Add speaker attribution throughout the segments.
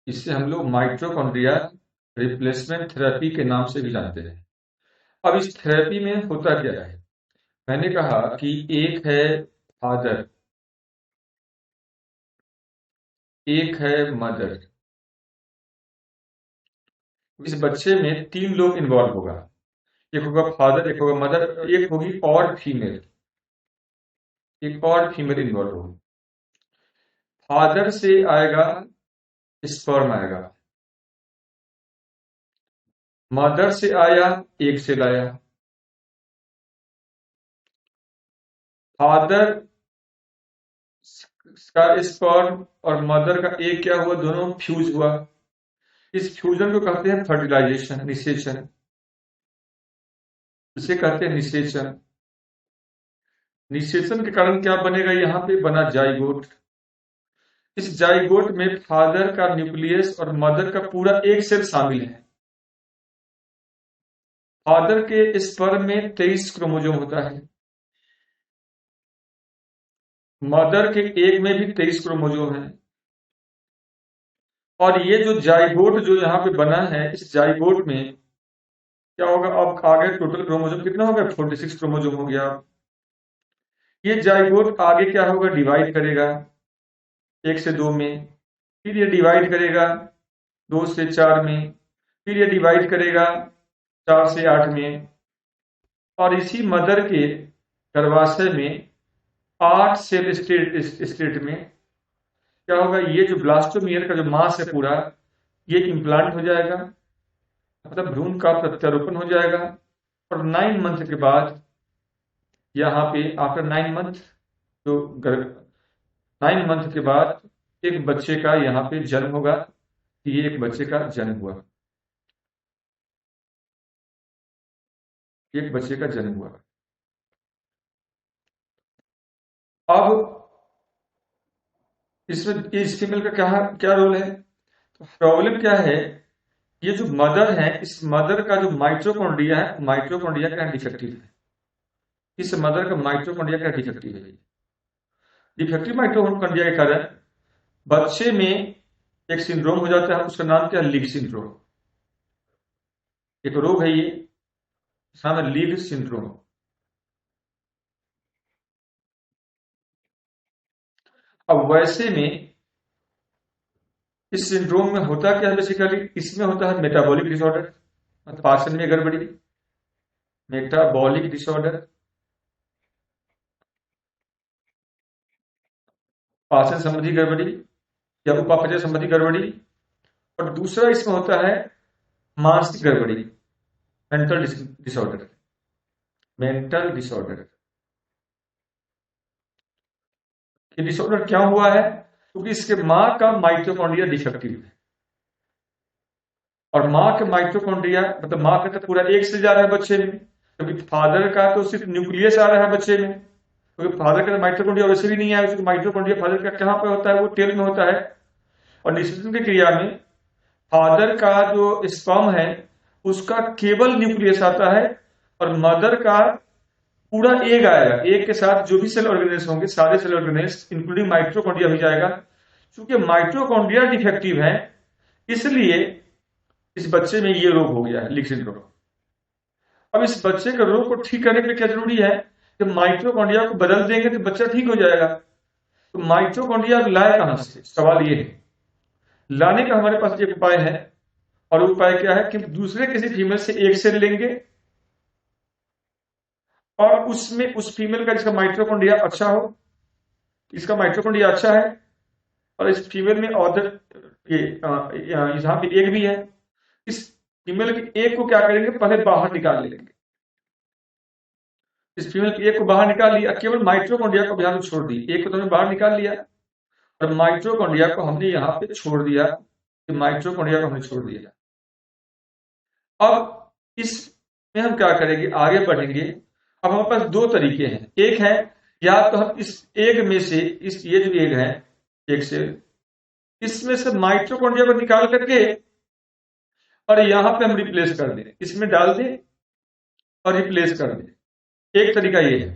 Speaker 1: इसे हम लोग माइटोकॉन्ड्रिया रिप्लेसमेंट थेरेपी के नाम से भी जानते हैं। अब इस थेरेपी में होता क्या है? मैंने कहा कि एक है फादर, एक है मदर। इस बच्चे में 3 लोग इन्वॉल्व होगा। एक होगा फादर, एक होगा मदर, एक होगी और फीमेल, एक और फीमेल इन्वॉल्व होगी। फादर से आएगा स्पर्म आएगा, मदर से आया एक सेल आया। फादर का स्पर्म और मदर का एग क्या हुआ? दोनों फ्यूज हुआ। इस फ्यूजन को कहते हैं फर्टिलाइजेशन, निषेचन। इसे कहते हैं निषेचन। निषेचन के कारण क्या बनेगा? यहाँ पे बना जाइगोट। इस जाइगोट में फादर का न्यूक्लियस और मदर का पूरा एक सेल शामिल है। फादर के स्पर्म में 23 क्रोमोसोम होता है, मदर के एग में भी 23 क्रोमोसोम है। और ये जो जाइगोट जो यहाँ पे बना है, इस जाइगोट में क्या होगा? अब आगे टोटल क्रोमोसोम कितना हो गया? 46 क्रोमोसोम हो गया। ये जाइगोट आगे क्या होगा? डिवाइड करेगा 1 से 2 में, फिर ये डिवाइड करेगा 2 से 4 में, फिर ये डिवाइड करेगा 4 से 8 में, और इसी मदर के गर्भाशय में 8 सेल स्टेट में क्या होगा? ये जो ब्लास्टोमियर का जो मास है पूरा, ये इम्प्लांट हो जाएगा, मतलब भ्रूण का प्रत्यारोपण हो जाएगा। और 9 मंथ के बाद यहाँ पे आफ्टर 9 मंथ जो 9 मंथ के बाद एक बच्चे का यहाँ पे जन्म होगा। ये एक बच्चे का जन्म हुआ, एक बच्चे का जन्म हुआ। अब इसमें इस फीमेल का क्या क्या रोल है? तो प्रॉब्लम क्या है? ये जो मदर है, इस मदर का जो माइटोकॉन्ड्रिया है, माइटोकॉन्ड्रिया का डिफेक्टिव है। इस मदर का माइटोकॉन्ड्रिया का डिफेक्टिव है। डिफेक्टिव माइटोकॉन्ड्रिया के कारण बच्चे में एक सिंड्रोम हो जाता है, उसका नाम क्या है? League syndrome. एक रोग है ये, इसका नाम है लीग सिंड्रोम। अब वैसे में इस सिंड्रोम में होता क्या है? बेसिकली इसमें होता है मेटाबॉलिक डिसऑर्डर, मतलब पाचन में गड़बड़ी, मेटाबॉलिक डिसऑर्डर, पाचन संबंधी गड़बड़ी या उपापचय संबंधी गड़बड़ी। और दूसरा इसमें होता है मानसिक गड़बड़ी, मेंटल डिसऑर्डर, मेंटल डिसऑर्डर। ये डिसऑर्डर क्या हुआ है? क्योंकि इसके मां का माइटोकॉन्ड्रिया डिफेक्टिव है। और मां के माइटोकॉन्ड्रिया मतलब मां का तो पूरा एक से जा रहा है बच्चे में, क्योंकि फादर का तो सिर्फ न्यूक्लियस आ रहा है बच्चे में, क्योंकि फादर का माइटोकॉन्ड्रिया वैसे भी नहीं आया। माइटोकॉन्ड्रिया फादर का कहाँ पे होता है? वो टेल में होता है। और निषेचन की क्रिया में फादर का जो स्पर्म है उसका केवल न्यूक्लियस आता है, और मदर का पूरा एग आएगा। एग के साथ जो भी सेल ऑर्गेनेल्स होंगे, सारे सेल ऑर्गेनेल्स इंक्लूडिंग माइटोकॉन्ड्रिया भी जाएगा। क्योंकि माइटोकॉन्ड्रिया डिफेक्टिव है, इसलिए इस बच्चे में ये रोग हो गया है, लीक सिंड्रोम। अब इस बच्चे के रोग को ठीक करने के लिए क्या जरूरी है? कि माइटोकॉन्ड्रिया को बदल देंगे तो बच्चा ठीक हो जाएगा। तो माइटोकॉन्ड्रिया लाए कहां से? सवाल ये है। लाने का हमारे पास एक उपाय है, और उपाय क्या है? कि दूसरे किसी फीमेल से एक सेल लेंगे, और उसमें उस फीमेल का जिसका माइटोकॉन्ड्रिया अच्छा हो, इसका माइटोकॉन्ड्रिया अच्छा है, और इस फीमेल में अदर यहाँ पे एक भी है, इस फीमेल के एक को क्या करेंगे? पहले बाहर निकाल लेंगे। इस फीमेल के एक को बाहर निकाल लिया, केवल माइटोकॉन्ड्रिया को यहाँ छोड़ दी। एक को तो हमने बाहर निकाल लिया, और माइटोकॉन्ड्रिया को हमने यहाँ पे छोड़ दिया, माइटोकॉन्ड्रिया को हमने छोड़ दिया। अब इसमें हम क्या करेंगे? आगे बढ़ेंगे। अब हमारे पास 2 तरीके हैं। एक है, या तो हम इस एग में से, इस ये जो एग है, एक से इसमें से माइटोकॉन्ड्रिया को निकाल करके और यहां पे हम रिप्लेस कर दें, इसमें डाल दें और रिप्लेस कर दें। एक तरीका ये है,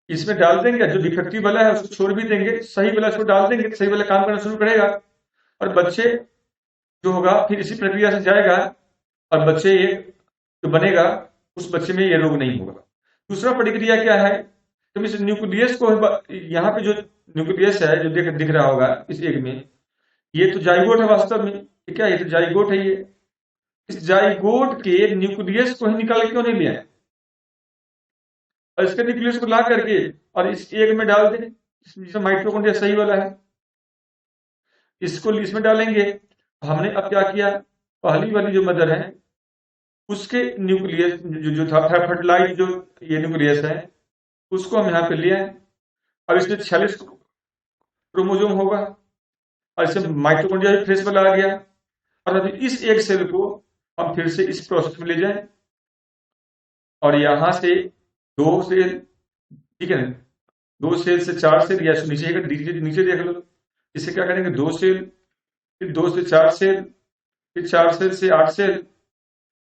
Speaker 1: इसमें डाल देंगे, जो डिफेक्टिव वाला है उसको छोड़ भी देंगे, सही वाला इसको डाल देंगे, सही वाला काम करना शुरू करेगा। और बच्चे जो होगा फिर इसी प्रक्रिया से जाएगा और बच्चे ये जो बनेगा उस बच्चे में ये रोग नहीं होगा। दूसरा प्रतिक्रिया क्या है, तो इस न्यूक्लियस को यहाँ पे जो न्यूक्लियस है जो दिख रहा होगा इस एग में, ये तो जाइगोट है वास्तव में। क्या ये तो जाइगोट है। ये इस जाइगोट के न्यूक्लियस को ही निकाल के क्यों नहीं लिया और इसके न्यूक्लियस को ला करके और इस एग में डाल दें जिसमें माइटोकॉन्ड्रिया सही वाला है, इसको इसमें डालेंगे। हमने अब क्या किया, पहली वाली जो मदर है उसके न्यूक्लियस जो था फर्टिलाइज जो ये न्यूक्लियस है उसको हम यहाँ पे लिया और इसमें 46 क्रोमोजोम होगा और इससे माइटोकॉन्ड्रिया भी फ्रेश वाला आ गया। और अभी इस एक सेल को हम फिर से इस प्रोसेस में ले जाएं और यहां से 2 सेल, ठीक है, 2 सेल से 4 सेल या नीचे देख लो, इसे क्या करेंगे 2 सेल, फिर 2 से 4 सेल, फिर 4 सेल से 8 सेल,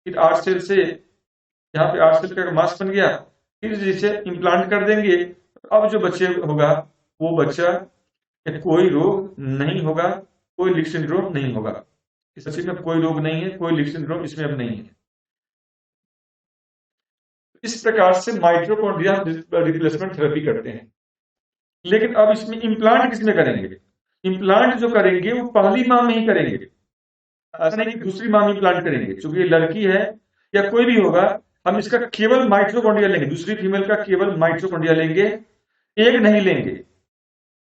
Speaker 1: फिर 8 सेल से यहाँ पे 8 सेल का मास बन गया, फिर जिसे इम्प्लांट कर देंगे। अब जो बच्चे होगा वो बच्चा कोई रोग नहीं होगा, कोई लीक सिंड्रोम नहीं होगा। इस बच्चे में कोई रोग नहीं है, कोई लीक सिंड्रोम इसमें अब नहीं है। इस प्रकार से माइटोकॉन्ड्रिया रिप्लेसमेंट थेरेपी करते हैं। लेकिन अब इसमें इम्प्लांट किसमें करेंगे, इम्प्लांट जो करेंगे वो पहली माह में ही करेंगे, ऐसा नहीं कि दूसरी माह में इम्प्लांट करेंगे। क्योंकि ये लड़की है या कोई भी होगा, हम इसका केवल माइटोकॉन्ड्रिया लेंगे, दूसरी फीमेल का केवल माइटोकॉन्ड्रिया लेंगे, एग नहीं लेंगे।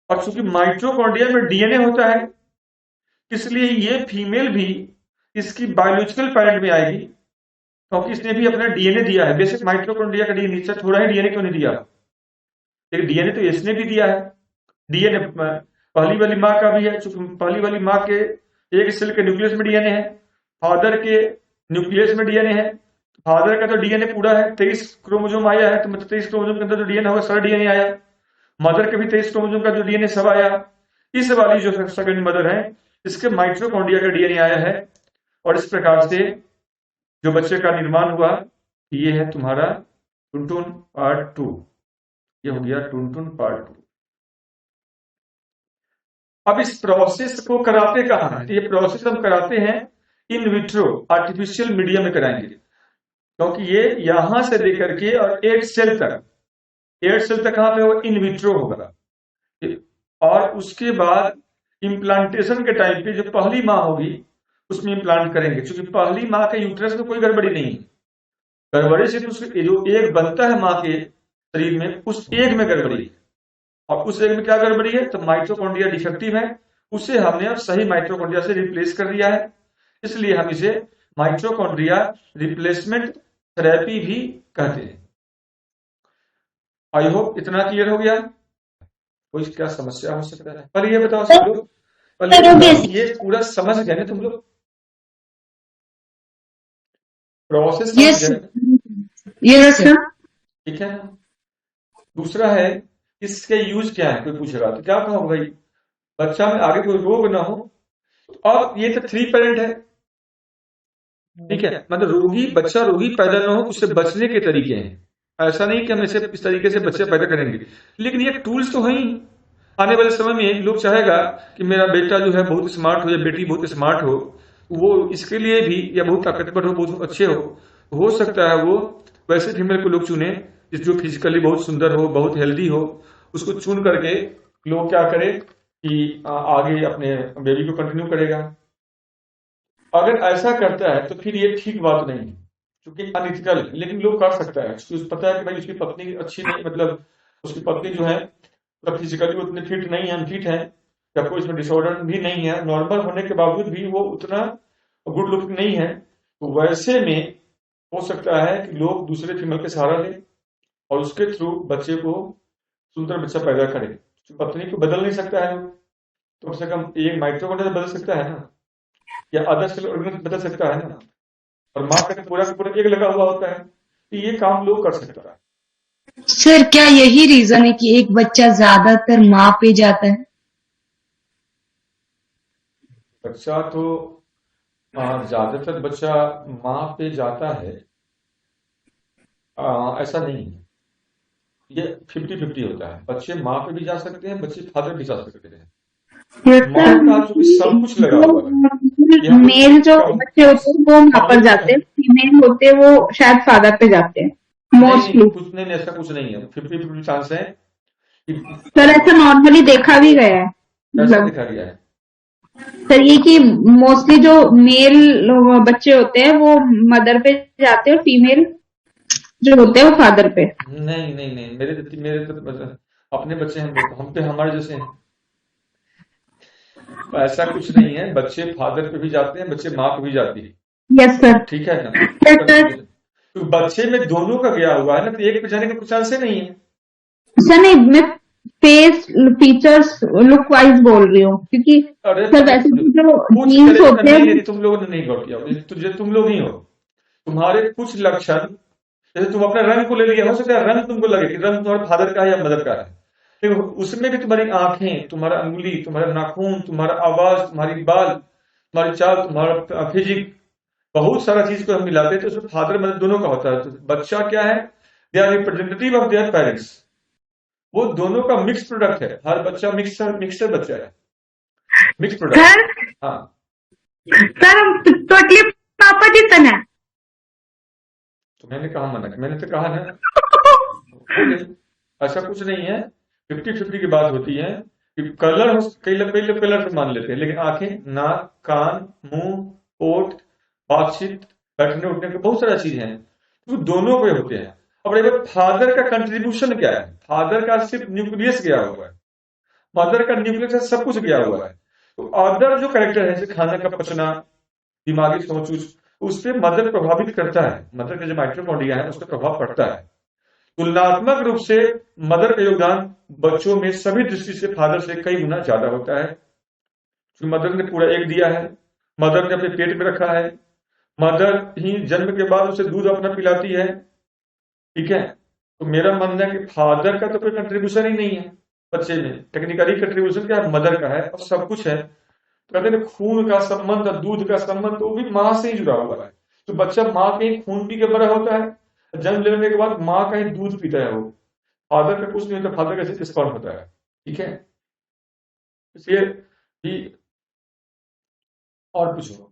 Speaker 1: और चूंकि माइटोकॉन्ड्रिया में डीएनए होता है इसलिए ये फीमेल भी इसकी बायोलॉजिकल पेरेंट में आएगी, क्योंकि इसने भी अपना डीएनए दिया है। बेसिक माइटोकॉन्ड्रिया का डीएनए थोड़ा ही डीएनए क्यों नहीं दिया, लेकिन डीएनए तो इसने भी दिया है। डीएनए पहली वाली माँ का भी है, चूंकि पहली वाली माँ के एक सेल के न्यूक्लियस में डीएनए है, फादर के न्यूक्लियस में डीएनए है। फादर का तो डीएनए पूरा है, 23 क्रोमोसोम आया है, तो मतलब 23 क्रोमोसोम के अंदर जो डीएनए होगा सारा डीएनए आया। मदर के भी 23 क्रोमोसोम का जो डीएनए सब आया। इस वाली जो सेकंड मदर है इसके माइटोकॉन्ड्रिया का डीएनए आया है और इस प्रकार से जो बच्चे का निर्माण हुआ ये है तुम्हारा टुनटुन पार्ट 2। ये हो गया टुनटुन पार्ट 2। अब इस प्रोसेस को कराते कहाँ हैं, ये प्रोसेस हम कराते हैं इन विट्रो आर्टिफिशियल मीडियम में कराएंगे, क्योंकि ये यहां से लेकर के और 8 सेल तक, 8 सेल तक कहां पे होगा, इन विट्रो होगा। और उसके बाद इम्प्लांटेशन के टाइम पे जो पहली माँ होगी उसमें इम्प्लांट करेंगे, क्योंकि पहली माँ के यूट्रस में कोई गड़बड़ी नहीं है। गड़बड़ी सिर्फ उसके जो एग बनता है माँ के शरीर में उस एग में गड़बड़ी है। और उस एग में क्या गड़बड़ी है, तो माइटोकॉन्ड्रिया डिफेक्टिव है, उसे हमने अब सही माइटोकॉन्ड्रिया से रिप्लेस कर दिया है। इसलिए हम इसे माइटोकॉन्ड्रिया रिप्लेसमेंट थेरेपी भी कहते हैं। आई होप इतना क्लियर हो गया। कोई क्या समस्या हो सकता है, पर ये बताओ सब लोग, ये पूरा समझ गए ना तुम लोग, प्रोसेस समझ गए?
Speaker 2: Yes sir.
Speaker 1: ठीक है। दूसरा है इसके यूज क्या है, कोई पूछेगा तो क्या कहो भाई, बच्चा में आगे कोई रोग ना हो। तो अब ये तो 3 पेरेंट है, ठीक है, मतलब रोगी बच्चा रोगी पैदा ना हो उससे बचने के तरीके हैं। ऐसा नहीं कि हम ऐसे इस तरीके से बच्चे पैदा करेंगे, लेकिन ये टूल्स तो है ही। आने वाले समय में लोग चाहेगा कि मेरा बेटा जो है बहुत स्मार्ट हो या बेटी बहुत स्मार्ट हो, वो इसके लिए भी, या बहुत ताकतवर हो, बहुत अच्छे हो सकता है वो वैसे फीमेल को लोग चुने जो फिजिकली बहुत सुंदर हो, बहुत हेल्दी हो, उसको चुन करके लोग क्या करे कि आगे अपने बेबी को कंटिन्यू करेगा। अगर ऐसा करता है तो फिर ये ठीक बात नहीं है, क्योंकि अनइथिकल, लेकिन लोग कर सकता है। उसको पता है कि भाई उसकी पत्नी अच्छी नहीं, मतलब उसकी पत्नी जो है फिजिकली उतनी फिट नहीं है, अनफिट है, या कोई इसमें डिसऑर्डर भी नहीं है, नॉर्मल होने के बावजूद भी वो उतना गुड लुकिंग नहीं है, तो वैसे में हो सकता है कि लोग दूसरे फीमेल के सहारा लें और उसके थ्रू बच्चे को सुंदर बच्चा पैदा करें। पत्नी को बदल नहीं सकता है, तो कम से कम एक माइटोकॉन्ड्रिया बदल सकता है ना, या अदर सेल ऑर्गेनिज्म बदल सकता है ना, और माँ का पूरा एक लगा हुआ होता है, तो ये काम लोग कर सकता है।
Speaker 2: सर क्या यही रीजन है कि एक बच्चा ज्यादातर माँ पे जाता है?
Speaker 1: बच्चा तो ज्यादातर बच्चा माँ पे जाता है, ऐसा नहीं है, ये 50-50 होता है। बच्चे माँ पे भी जा सकते हैं, बच्चे फादर भी जा सकते हैं। माँ का जो सब कुछ लगा हुआ है, ये हम
Speaker 2: मेल जो
Speaker 1: लोग
Speaker 2: बच्चे होते हैं वो माँ
Speaker 1: हम
Speaker 2: पर
Speaker 1: लोग
Speaker 2: जाते हैं, फीमेल होते हैं वो शायद फादर पे जाते हैं
Speaker 1: नहीं नहीं
Speaker 2: मोस्टली।
Speaker 1: कुछ नहीं, ऐसा कुछ नहीं है, 50-50 चांस है कि
Speaker 2: सर ऐसा नॉर्मली देखा भी गया है,
Speaker 1: कैसा
Speaker 2: मतलब
Speaker 1: देखा गया है।
Speaker 2: सर ये कि मोस्टली जो मेल बच्चे होते हैं वो मदर पे जाते हैं और फीमेल जो होते हैं वो फादर पे।
Speaker 1: नहीं नहीं नहीं, मेरे तो अपने बच्चे हैं, हम पे हमारे जैसे हैं, तो ऐसा कुछ नहीं है, बच्चे फादर पे भी जाते हैं, बच्चे माँ पे भी जाती है,
Speaker 2: यस सर।
Speaker 1: ठीक है ना, कोई
Speaker 2: सर सर
Speaker 1: कंफ्यूजन, तो बच्चे में दोनों का गया हुआ है ना, तो एक पे जाने का कुछ चांस ही नहीं है।
Speaker 2: सर नहीं, मैं फेस फीचर्स लुक वाइज बोल रही हूँ, क्योंकि
Speaker 1: अरे
Speaker 2: सर
Speaker 1: भाई
Speaker 2: वैसे भी जो
Speaker 1: कुछ
Speaker 2: जीन्स
Speaker 1: कैरेक्टर
Speaker 2: होते हैं
Speaker 1: नहीं
Speaker 2: वो।
Speaker 1: नहीं, तुम लोगों ने नहीं गौर किया, तुझे तुम लोग ही हो, तुम्हारे कुछ लक्षण, जैसे तुम अपने रंग को ले लिया, हो सकता है रंग तुमको लगे कि रंग तुम्हारे फादर का है या मदर का है, लेकिन उसमें भी तुम्हारी आंखें, तुम्हारा अंगुली, तुम्हारा नाखून, तुम्हारा आवाज, तुम्हारी बाल, तुम्हारी चाल, तुम्हारा फिजिक, बहुत सारा चीज को हम मिलाते हैं, तो उसमें फादर मदर दोनों का होता है। तो बच्चा क्या है, they are representative of their parents, वो दोनों का मिक्स प्रोडक्ट है, हर बच्चा मिक्सर बच्चा है, मिक्स प्रोडक्ट।
Speaker 2: सर
Speaker 1: हाँ,
Speaker 2: सर हम टोटली पापा जितन है।
Speaker 1: तो मैंने कहा मना, मैंने तो कहा ना, हो गई, ऐसा कुछ नहीं है, 50-50 की बात होती है कि कलर हो, कई लोग कलर से मान लेते हैं, लेकिन आंखें, नाक, कान, मुंह, ओठ, बातचीत, बैठने उठने के बहुत सारा चीज है, तो दोनों पे होते हैं। अब एक फादर का कंट्रीब्यूशन क्या है, फादर का सिर्फ न्यूक्लियस गया हुआ है, मदर का न्यूक्लियस से सब कुछ गया हुआ है, तो अदर जो कैरेक्टर है, जैसे खाने का पचना, दिमागी सोच, उस पर मदर प्रभावित करता है, मदर का जो माइटोकॉन्ड्रिया है उस पर प्रभाव पड़ता है। तुलनात्मक रूप से मदर का योगदान बच्चों में सभी दृष्टि से फादर से कई गुना ज्यादा होता है, क्योंकि मदर ने पूरा एग दिया है, मदर ने अपने पेट में रखा है, मदर ही जन्म के बाद उसे दूध अपना पिलाती है, ठीक है। तो मेरा मानना है कि फादर का तो कोई कंट्रीब्यूशन ही नहीं है बच्चे में, टेक्निकली कंट्रीब्यूशन क्या है, मदर का है, और सब कुछ है। तो कहते हैं खून का संबंध और दूध का संबंध तो वो भी माँ से ही जुड़ा हुआ है, तो बच्चा माँ के ही खून पी के बड़ा होता है, जन्म लेने के बाद माँ का ही दूध पीता है वो, फादर का कुछ नहीं होता, फादर का सिर्फ स्पर्म होता है, ठीक है। इसलिए भी और कुछ हो,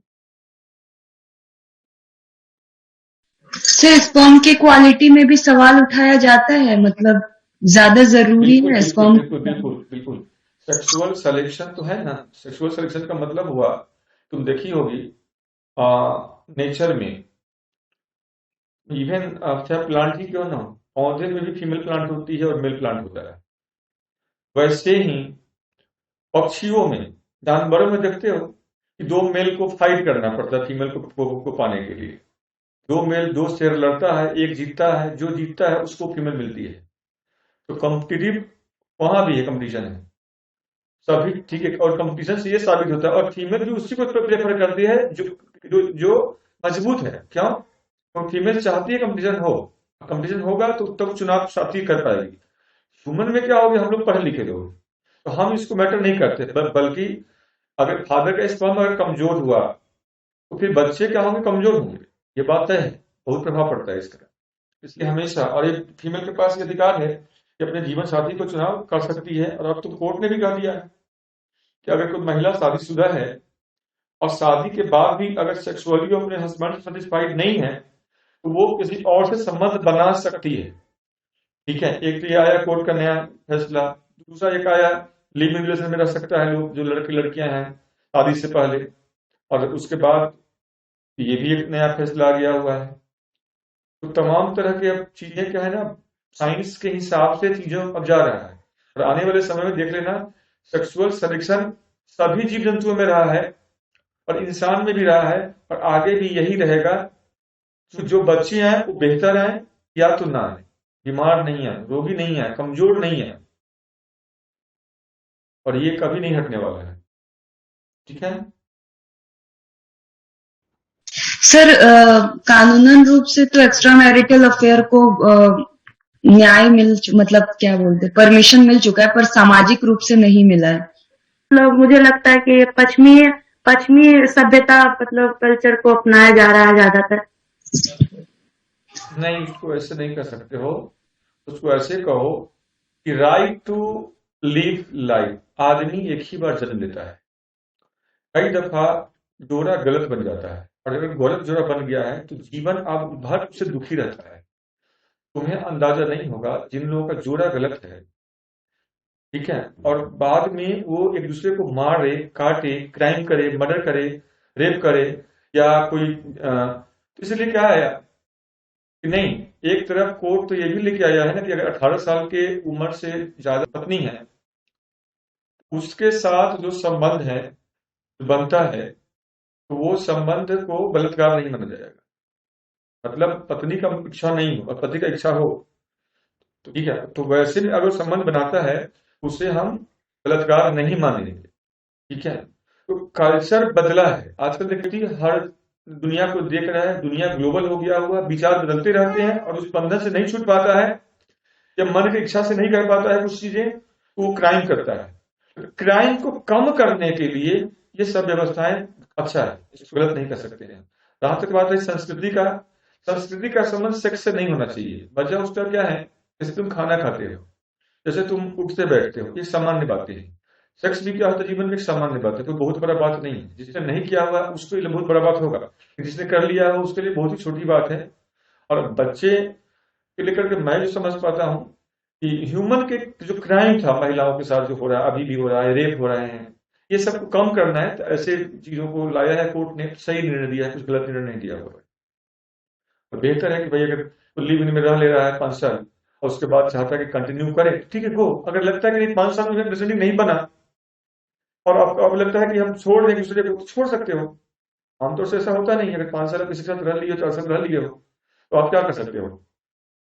Speaker 2: सर स्पर्म के क्वालिटी में भी सवाल उठाया जाता है, मतलब ज्यादा जरूरी
Speaker 1: बिल्कुल
Speaker 2: है
Speaker 1: बिल्कुल
Speaker 2: स्पर्म।
Speaker 1: बिल्कुल बिल्कुल बिल्कुल, सेक्सुअल सिलेक्शन तो है ना, सेक्सुअल सिलेक्शन का मतलब हुआ, तुम देखी होगी नेचर में, इवन चाहे प्लांट ही क्यों ना हो, पौधे में भी फीमेल प्लांट होती है और मेल प्लांट होता है, वैसे ही पक्षियों में, जानवरों में देखते हो कि दो मेल को फाइट करना पड़ता है फीमेल को पाने के लिए, दो मेल, दो शेर लड़ता है, एक जीतता है, जो जीतता है उसको फीमेल मिलती है, तो कॉम्पिटिटिव वहां भी है, कंपटीशन है सभी, ठीक है, और कंपटीशन से ये साबित होता है, और फीमेल भी उसी को प्रेफर करती है जो मजबूत है, क्यों, तो फीमेल चाहती है कंपटीशन हो, कंपटीशन होगा तो तब चुनाव साथी कर पाएगी। ह्यूमन में क्या होगा, हम लोग पढ़े लिखे लोग, तो हम इसको मैटर नहीं करते, बल्कि अगर फादर का स्पर्म अगर कमजोर हुआ तो फिर बच्चे क्या होंगे, कमजोर होंगे, ये बात तय है, बहुत प्रभाव पड़ता है इसका। इसलिए हमेशा, और ये फीमेल के पास ये अधिकार है कि अपने जीवन साथी को चुनाव कर सकती है, और अब तो कोर्ट ने भी कह दिया है कि अगर कोई महिला शादीशुदा है और शादी के बाद भी अगर सेक्सुअली अपने हस्बैंड से सेटिस्फाइड नहीं है, तो वो किसी और से संबंध बना सकती है, ठीक है। एक तो ये आया कोर्ट का नया फैसला, दूसरा एक आया लिव इन रिलेशन में रह सकता है लोग, जो लड़के लड़कियां हैं शादी से पहले, और उसके बाद ये भी एक नया फैसला आ गया हुआ है। तो तमाम तरह के अब चीजें क्या है ना, साइंस के हिसाब से चीजों अब जा रहा है, और आने वाले समय में देख लेना, सेक्सुअल सिलेक्शन सभी जीव जंतुओं में रहा है और इंसान में भी रहा है, और आगे भी यही रहेगा। तो जो बच्चे हैं वो बेहतर हैं या तो ना है, बीमार नहीं है, रोगी नहीं है, कमजोर नहीं है, और ये कभी नहीं हटने वाला है, ठीक है।
Speaker 2: सर कानूनन रूप से तो एक्स्ट्रा मैरिटल अफेयर को न्याय मतलब क्या बोलते, परमिशन मिल चुका है, पर सामाजिक रूप से नहीं मिला है। मतलब मुझे लगता है कि पश्चिमी पश्चिमी सभ्यता मतलब कल्चर को अपनाया जा रहा है ज्यादातर।
Speaker 1: नहीं, उसको ऐसे नहीं कर सकते हो, उसको ऐसे कहो कि राइट टू लिव लाइफ, आदमी एक ही बार जन्म लेता है, कई दफा जोड़ा गलत बन जाता है, और अगर गलत जोड़ा बन गया है तो जीवन आप भर से दुखी रहता है। तुम्हें अंदाजा नहीं होगा जिन लोगों का जोड़ा गलत है, ठीक है, और बाद में वो एक दूसरे को मारे, काटे, क्राइम करे, मर्डर करे, रेप करे, या कोई तो इसलिए क्या है कि नहीं, एक तरफ कोर्ट तो ये भी लेके आया है ना कि अगर 18 साल के उम्र से ज्यादा पत्नी है, उसके साथ जो संबंध है बनता है, तो वो संबंध को बलात्कार नहीं माना जाएगा। मतलब पत्नी का इच्छा नहीं हो और पति का इच्छा हो, तो ठीक है, तो वैसे भी अगर संबंध बनाता है उसे हम बलात्कार नहीं मानेंगे, ठीक है। तो कल्चर बदला है, आजकल देखिए हर दुनिया को देख रहा है, दुनिया ग्लोबल हो गया हुआ, विचार बदलते रहते हैं और उस बंधन से नहीं छूट पाता है, या मन की इच्छा से नहीं कर पाता है कुछ चीजें, तो वो क्राइम करता है। क्राइम को कम करने के लिए ये सब व्यवस्थाएं अच्छा है, इसको गलत नहीं कर सकते हैं। जहां तक बात है संस्कृति का संबंध सेक्स से नहीं होना चाहिए। वजह उसका क्या है, जैसे तुम खाना खाते हो, जैसे तुम उठते बैठते हो, ये सामान्य बातें हैं। सेक्स भी क्या होता है, जीवन में एक सामान्य बात है, कोई बहुत बड़ा बात नहीं है। जिसने नहीं किया हुआ उसके लिए बहुत बड़ा बात होगा, जिसने कर लिया हो उसके लिए बहुत ही छोटी बात है। और बच्चे के लेकर के मैं जो समझ पाता हूँ कि ह्यूमन के जो क्राइम था महिलाओं के साथ जो हो रहा है, अभी भी हो रहा है, रेप हो रहे हैं, ये सब कम करना है, तो ऐसे चीजों को लाया है कोर्ट ने, सही निर्णय दिया है, कुछ गलत निर्णय नहीं दिया हुआ है। और बेहतर है कि भाई अगर लिव इन में रह ले रहा है 5 साल और उसके बाद चाहता है कि कंटिन्यू करे, ठीक है गो। अगर लगता है कि नहीं 5 साल में अंडरस्टैंडिंग नहीं बना और अब लगता है कि हम छोड़ दें दूसरे को, तो छोड़ सकते हो। आमतौर से ऐसा होता नहीं है, अगर 5 साल किसी के साथ रह लिए हो, 4 साल रह लिए हो, तो आप क्या कर सकते हो,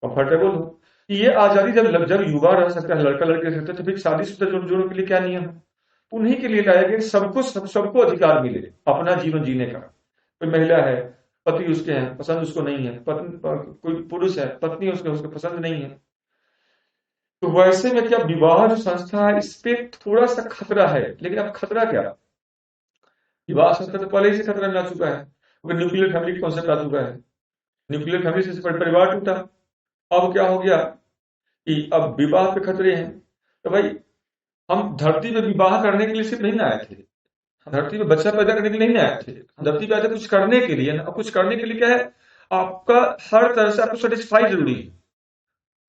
Speaker 1: कंफर्टेबल हो। ये आजादी जब युवा रह सकता है, लड़का लड़की रह सकता है, तो फिर शादीशुदा जोड़ों के लिए क्या नियम है, उन्हीं के लिए लाया गया सबको अधिकार मिले अपना जीवन जीने का। कोई महिला है, पति उसके हैं, पसंद उसको नहीं है, कोई पुरुष है, पत्नी उसको पसंद नहीं है, तो वैसे में क्या विवाह जो संस्था है इस पे थोड़ा सा खतरा है। लेकिन अब खतरा क्या, विवाह संस्था तो पहले ही से खतरा में आ चुका है, न्यूक्लियर फैमिली कॉन्सेप्ट आ चुका है, न्यूक्लियर फैमिली से परिवार टूटा। अब क्या हो गया कि अब विवाह पे खतरे हैं। तो भाई हम धरती पे विवाह करने के लिए सिर्फ नहीं आए थे, धरती पे बच्चा पैदा करने के लिए नहीं आए थे, धरती पे आए थे कुछ करने के लिए ना। कुछ करने के लिए क्या है, आपका हर तरह से आपको सेटिस्फाई जरूरी है।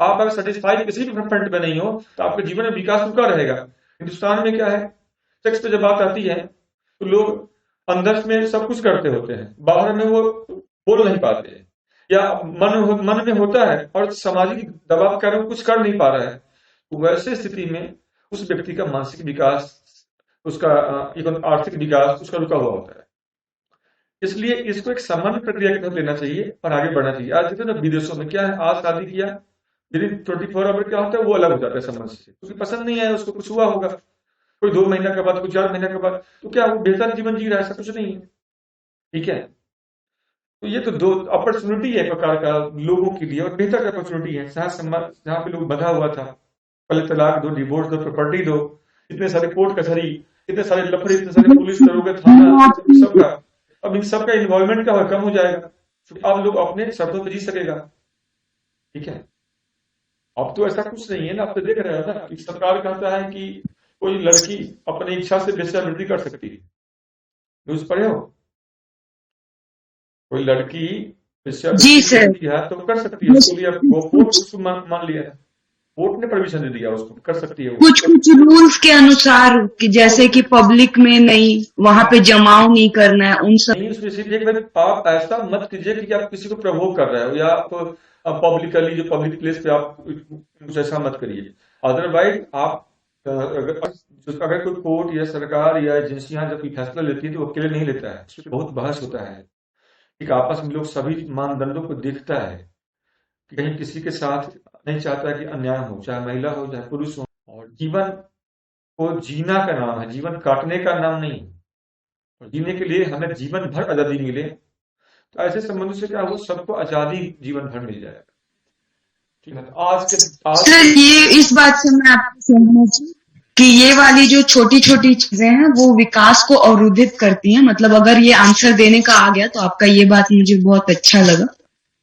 Speaker 1: आप अगर सेटिस्फाई किसी भी फ्रंट पे नहीं हो तो आपके जीवन में विकास रुका रहेगा। हिंदुस्तान में क्या है, सेक्स पे जब बात आती है तो लोग अंदर में सब कुछ करते होते हैं, बाहर में वो बोल नहीं पाते हैं, या मन में होता है और सामाजिक दबाव के कारण कुछ कर नहीं पा रहा है। तो वैसे स्थिति में उस व्यक्ति का मानसिक विकास, उसका आर्थिक विकास उसका रुका हुआ होता है। इसलिए इसको एक सामान्य प्रक्रिया की तरफ लेना चाहिए और आगे बढ़ना चाहिए। आज देखते ना विदेशों में क्या है, आज शादी किया, यदि 24 आवर क्या होता है वो अलग हो जाता है समझ से, क्योंकि पसंद नहीं आया उसको, कुछ हुआ होगा, कोई 2 महीना के बाद, कोई 4 महीने के बाद, तो क्या वो बेहतर जीवन जी रहा है, ऐसा कुछ नहीं है, ठीक है। तो ये तो दो अपॉर्चुनिटी है एक प्रकार का लोगों के लिए, और बेहतर अपॉर्चुनिटी है। जहां पे लोग बंधा हुआ था, पहले तलाक दो, डिवोर्स दो, प्रॉपर्टी दो, इतने सारे कोर्ट कचहरी, इतने सारे लफड़े, इतने सारे पुलिस दरोगे, थाना, सबका अब इन सबका इन्वॉल्वमेंट क्या कम हो जाएगा। अब लोग अपने शर्तों पर जी सकेगा, ठीक है। अब तो ऐसा कुछ नहीं है ना, आप तो देख रहे हो ना कि सरकार कहता है कि कोई लड़की अपनी इच्छा से वेश्यावृत्ति कर सकती है, न्यूज पढ़े हो, कोई लड़की वेश्यावृत्ति है तो कर सकती है, उसके लिए कोर्ट उसको मान लिया है, कोर्ट ने परमिशन दे दिया, उसको कर सकती है।
Speaker 2: कुछ रूल्स के अनुसार कि जैसे कि पब्लिक में नहीं, वहां पे जमाव नहीं करना है, उन सब
Speaker 1: नहीं। आप ऐसा मत कीजिए कि आप किसी को प्रवोक कर रहे हो, या आप पब्लिकली जो पब्लिक प्लेस पे आप कुछ ऐसा मत करिए। अदरवाइज आप अगर कोई कोर्ट या सरकार या एजेंसियां जब कोई फैसला लेती है तो वो अकेले नहीं लेता है, उसमें बहुत बहस होता है, ठीक, आपस में लोग सभी मानदंडों को देखता है कि कहीं किसी के साथ नहीं चाहता कि अन्याय हो, चाहे महिला हो चाहे पुरुष हो। और जीवन को जीना का नाम है, जीवन काटने का नाम नहीं। और जीने के लिए हमें जीवन भर आजादी मिले, तो ऐसे संबंधों से क्या हो, सबको आजादी जीवन भर मिल जाएगा, ठीक है। आज
Speaker 2: सर ये इस बात से मैं आपको सहमत हूँ कि ये वाली जो छोटी छोटी चीजें हैं वो विकास को अवरुद्धित करती हैं। मतलब अगर ये आंसर देने का आ गया तो आपका ये बात मुझे बहुत अच्छा लगा।